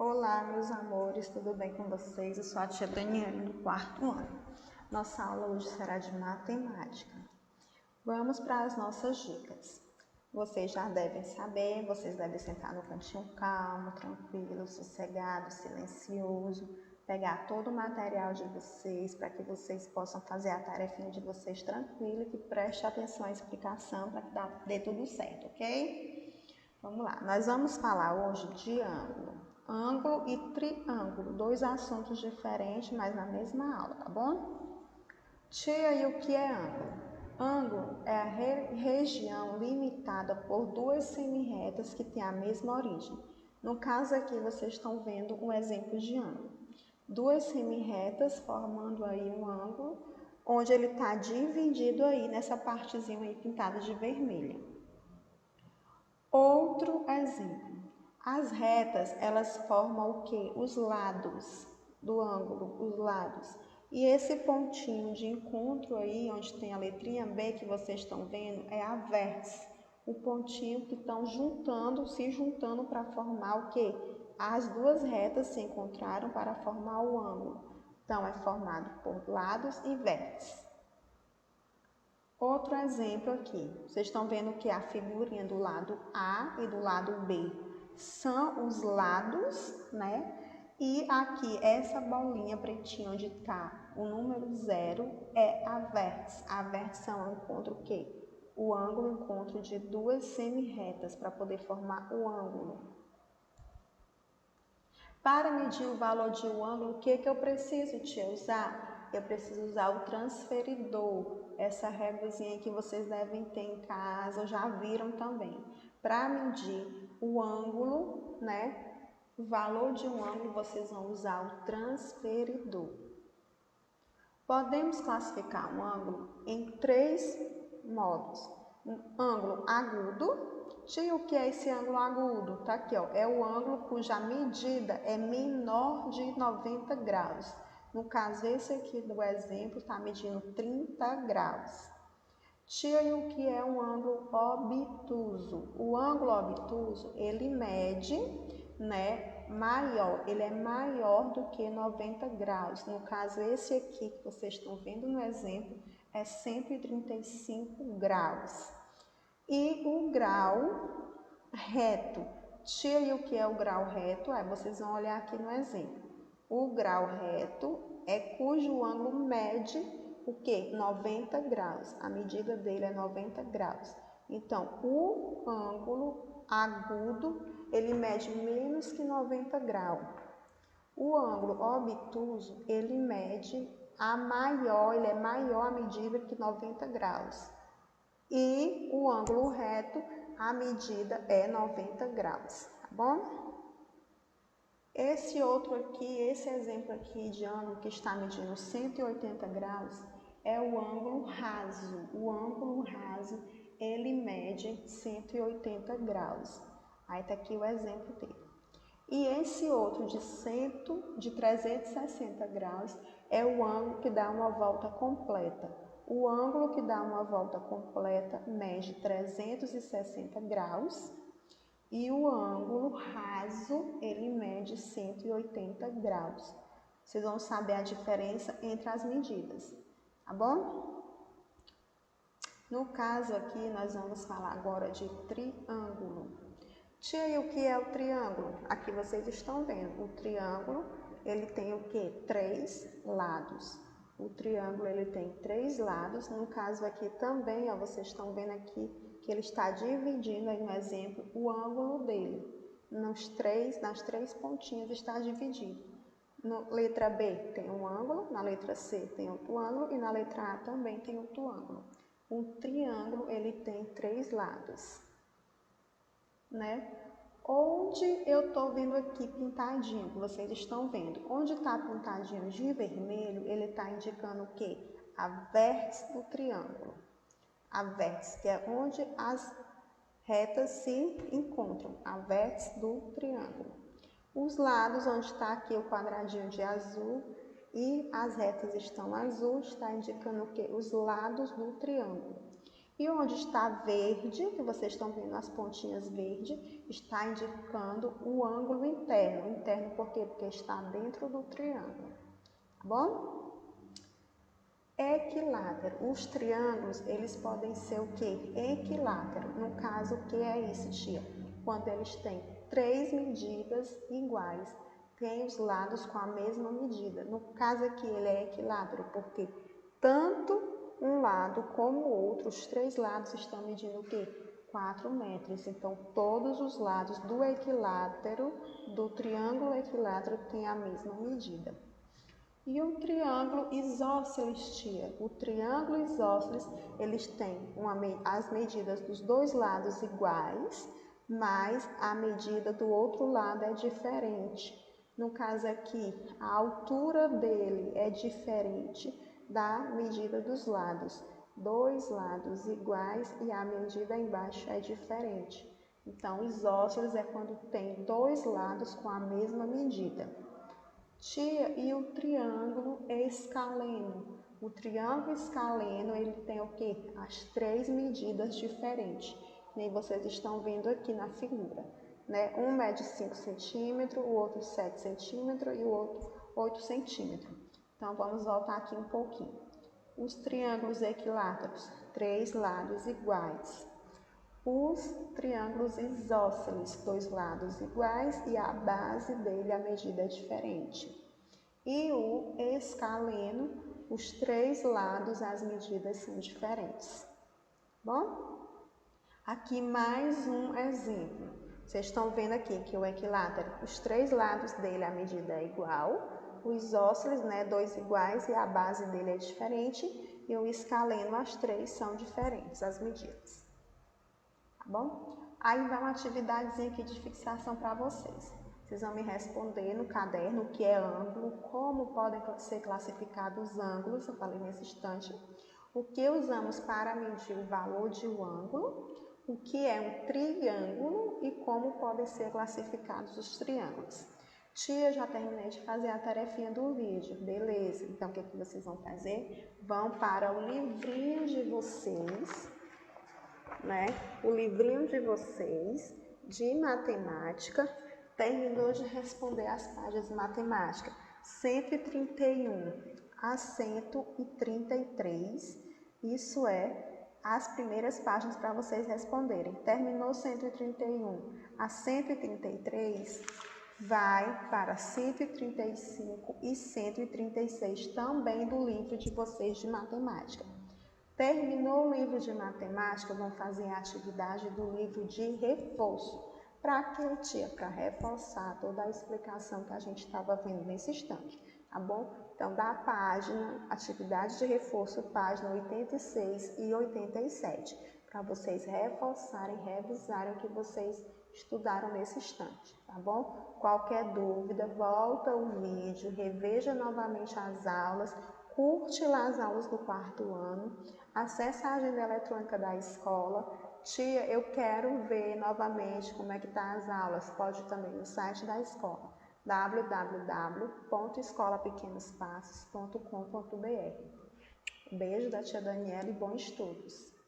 Olá, meus amores, tudo bem com vocês? Eu sou a tia Daniela, do quarto ano. Nossa aula hoje será de matemática. Vamos para as nossas dicas. Vocês já devem saber, vocês devem sentar no cantinho calmo, tranquilo, sossegado, silencioso, pegar todo o material de vocês para que vocês possam fazer a tarefinha de vocês tranquilo e que preste atenção à explicação para que dê tudo certo, ok? Vamos lá, nós vamos falar hoje de ângulo e triângulo, dois assuntos diferentes, mas na mesma aula, tá bom? Tia, e o que é ângulo? Ângulo é a região limitada por duas semirretas que têm a mesma origem. No caso aqui, vocês estão vendo um exemplo de ângulo. Duas semirretas formando aí um ângulo, onde ele está dividido aí nessa partezinha aí pintada de vermelho. Outro exemplo. As retas, elas formam o quê? Os lados do ângulo, os lados. E esse pontinho de encontro aí, onde tem a letrinha B que vocês estão vendo, é a vértice. O pontinho que estão se juntando para formar o quê? As duas retas se encontraram para formar o ângulo. Então, é formado por lados e vértices. Outro exemplo aqui, vocês estão vendo que a figurinha do lado A e do lado B são os lados, né? E aqui, essa bolinha pretinha onde está o número 0 é a vértice. A vértice é um encontro o quê? O ângulo encontro de duas semirretas para poder formar o ângulo. Para medir o valor de um ângulo, o que eu preciso, tia, usar? Eu preciso usar o transferidor, essa réguazinha que vocês devem ter em casa, já viram também. Para medir o ângulo, né? O valor de um ângulo, vocês vão usar o transferidor. Podemos classificar um ângulo em três modos. Um ângulo agudo. Tia, o que é esse ângulo agudo? Tá aqui, ó. É o ângulo cuja medida é menor de 90 graus. No caso, esse aqui do exemplo está medindo 30 graus. Tia, e o que é um ângulo obtuso? O ângulo obtuso, ele mede, né, maior, ele é maior do que 90 graus. No caso, esse aqui que vocês estão vendo no exemplo é 135 graus. E o grau reto. Tia, e o que é o grau reto? Vocês vão olhar aqui no exemplo. O grau reto é cujo ângulo mede o quê? 90 graus. A medida dele é 90 graus. Então, o ângulo agudo, ele mede menos que 90 graus. O ângulo obtuso, ele mede ele é maior a medida que 90 graus. E o ângulo reto, a medida é 90 graus, tá bom? Esse outro aqui, esse exemplo aqui de ângulo que está medindo 180 graus, é o ângulo raso. O ângulo raso, ele mede 180 graus. Aí tá aqui o exemplo dele. E esse outro de 360 graus é o ângulo que dá uma volta completa. O ângulo que dá uma volta completa mede 360 graus e o ângulo raso, ele mede 180 graus. Vocês vão saber a diferença entre as medidas, tá bom? No caso aqui, nós vamos falar agora de triângulo. Tia, e o que é o triângulo? Aqui vocês estão vendo, o triângulo, ele tem o quê? 3 lados. O triângulo, ele tem 3 lados. No caso aqui também, ó, vocês estão vendo aqui que ele está dividindo aí no exemplo o ângulo dele. Nas três pontinhas está dividido. Na letra B tem um ângulo, na letra C tem outro ângulo e na letra A também tem outro ângulo. Um triângulo, ele tem 3 lados, né? Onde eu estou vendo aqui pintadinho, que vocês estão vendo, onde está pintadinho de vermelho, ele está indicando o quê? A vértice do triângulo. A vértice, que é onde as retas se encontram, a vértice do triângulo. Os lados, onde está aqui o quadradinho de azul e as retas estão azul, está indicando o quê? Os lados do triângulo. E onde está verde, que vocês estão vendo as pontinhas verdes, está indicando o ângulo interno. Interno por quê? Porque está dentro do triângulo, tá bom? Equilátero. Os triângulos, eles podem ser o quê? Equilátero. No caso, o que é isso, tia? Quando eles têm 3 medidas iguais, tem os lados com a mesma medida. No caso aqui, ele é equilátero, porque tanto um lado como o outro, os 3 lados estão medindo o quê? 4 metros. Então, todos os lados do equilátero, do triângulo equilátero, têm a mesma medida. E o triângulo isósceles, tia? O triângulo isósceles, eles têm as medidas dos 2 lados iguais, mas a medida do outro lado é diferente. No caso aqui, a altura dele é diferente da medida dos lados. 2 lados iguais e a medida embaixo é diferente. Então, isósceles é quando tem 2 lados com a mesma medida. Tia, e o triângulo escaleno? O triângulo escaleno, ele tem o quê? As 3 medidas diferentes, nem vocês estão vendo aqui na figura, né? Um mede 5 centímetros, o outro 7 centímetros e o outro 8 centímetros. Então, vamos voltar aqui um pouquinho. Os triângulos equiláteros, 3 lados iguais. Os triângulos isósceles, 2 lados iguais e a base dele, a medida é diferente. E o escaleno, os 3 lados, as medidas são diferentes. Bom, aqui mais um exemplo. Vocês estão vendo aqui que o equilátero, os 3 lados dele, a medida é igual. O isósceles, né, 2 iguais e a base dele é diferente. E o escaleno, as 3 são diferentes, as medidas. Tá bom? Aí vai uma atividadezinha aqui de fixação para vocês. Vocês vão me responder no caderno o que é ângulo, como podem ser classificados os ângulos, eu falei nesse instante, o que usamos para medir o valor de um ângulo, o que é um triângulo e como podem ser classificados os triângulos. Tia, já terminei de fazer a tarefinha do vídeo, beleza? Então, o que vocês vão fazer? Vão para o livrinho de vocês, né? O livrinho de vocês de matemática. Terminou de responder as páginas de matemática 131 a 133. Isso é as primeiras páginas para vocês responderem. Terminou 131 a 133, vai para 135 e 136 também do livro de vocês de matemática. Terminou o livro de matemática, vão fazer a atividade do livro de reforço. Para quê, tia? Para reforçar toda a explicação que a gente estava vendo nesse instante, tá bom? Então, da página, atividade de reforço, página 86 e 87, para vocês reforçarem, revisarem o que vocês estudaram nesse instante, tá bom? Qualquer dúvida, volta o vídeo, reveja novamente as aulas, curte lá as aulas do 4º ano, acesse a agenda eletrônica da escola. Tia, eu quero ver novamente como é que tá as aulas. Pode ir também no site da escola, www.escolapequenospassos.com.br. Beijo da tia Daniela e bons estudos!